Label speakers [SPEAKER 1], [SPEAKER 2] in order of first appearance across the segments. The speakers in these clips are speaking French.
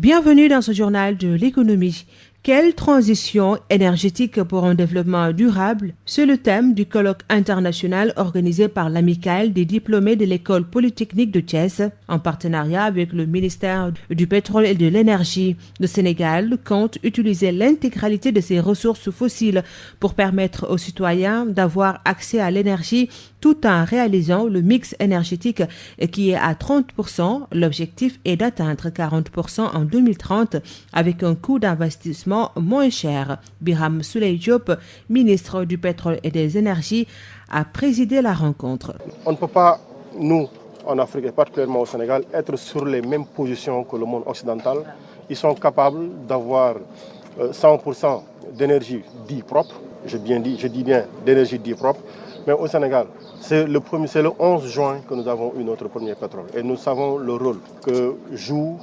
[SPEAKER 1] Bienvenue dans ce journal de l'économie. Quelle transition énergétique pour un développement durable? C'est le thème du colloque international organisé par l'Amicale des diplômés de l'École polytechnique de Thiès, en partenariat avec le ministère du Pétrole et de l'Énergie. Le Sénégal compte utiliser l'intégralité de ses ressources fossiles pour permettre aux citoyens d'avoir accès à l'énergie tout en réalisant le mix énergétique qui est à 30%. L'objectif est d'atteindre 40% en 2030 avec un coût d'investissement moins cher. Birame Souleye Diop, ministre du Pétrole et des Énergies, a présidé la rencontre.
[SPEAKER 2] On ne peut pas, nous, en Afrique et particulièrement au Sénégal, être sur les mêmes positions que le monde occidental. Ils sont capables d'avoir 100% d'énergie dite propre, je dis bien d'énergie dite propre, mais au Sénégal, c'est le 11 juin que nous avons eu notre premier pétrole et nous savons le rôle que joue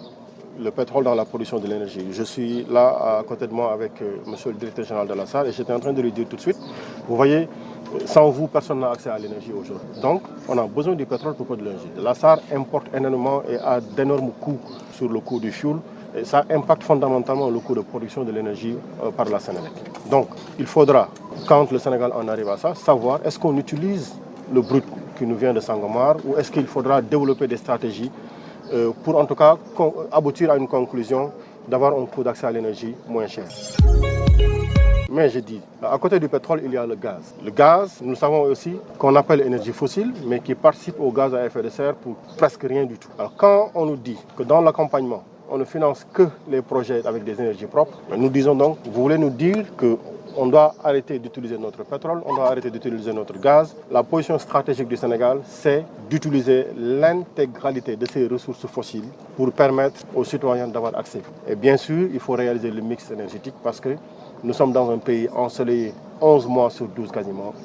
[SPEAKER 2] le pétrole dans la production de l'énergie. Je suis là à côté de moi avec monsieur le directeur général de la SAR et j'étais en train de lui dire tout de suite, vous voyez, sans vous, personne n'a accès à l'énergie aujourd'hui. Donc, on a besoin du pétrole pour produire de l'énergie. La SAR importe énormément et a d'énormes coûts sur le coût du fuel. Et ça impacte fondamentalement le coût de production de l'énergie par la Sénélec. Donc, il faudra, quand le Sénégal en arrive à ça, savoir est-ce qu'on utilise le brut qui nous vient de Sangomar ou est-ce qu'il faudra développer des stratégies pour en tout cas aboutir à une conclusion d'avoir un coût d'accès à l'énergie moins cher. Mais je dis, à côté du pétrole, il y a le gaz. Le gaz, nous savons aussi qu'on appelle énergie fossile, mais qui participe au gaz à effet de serre pour presque rien du tout. Alors quand on nous dit que dans l'accompagnement, on ne finance que les projets avec des énergies propres, nous disons donc, vous voulez nous dire qu'on doit arrêter d'utiliser notre pétrole, on doit arrêter d'utiliser notre gaz. La position stratégique du Sénégal, c'est d'utiliser l'intégralité de ces ressources fossiles pour permettre aux citoyens d'avoir accès. Et bien sûr, il faut réaliser le mix énergétique parce que nous sommes dans un pays ensoleillé 11 mois sur 12 quasiment.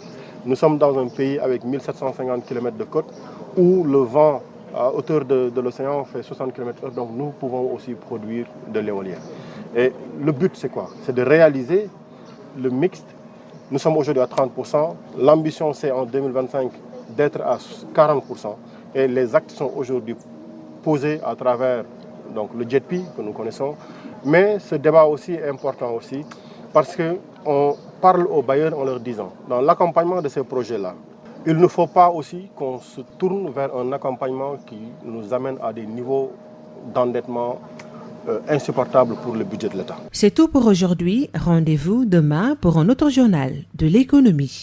[SPEAKER 2] Nous sommes dans un pays avec 1750 km de côte où le vent à hauteur de l'océan fait 60 km/h, donc nous pouvons aussi produire de l'éolien. Et le but, c'est quoi? C'est de réaliser le mixte. Nous sommes aujourd'hui à 30%. L'ambition, c'est en 2025 d'être à 40%. Et les actes sont aujourd'hui posés à travers donc, le JETP que nous connaissons. Mais ce débat aussi est important aussi parce qu'on parle aux bailleurs en leur disant, dans l'accompagnement de ces projets-là, il ne faut pas aussi qu'on se tourne vers un accompagnement qui nous amène à des niveaux d'endettement insupportables pour le budget de l'État.
[SPEAKER 1] C'est tout pour aujourd'hui. Rendez-vous demain pour un autre journal de l'économie.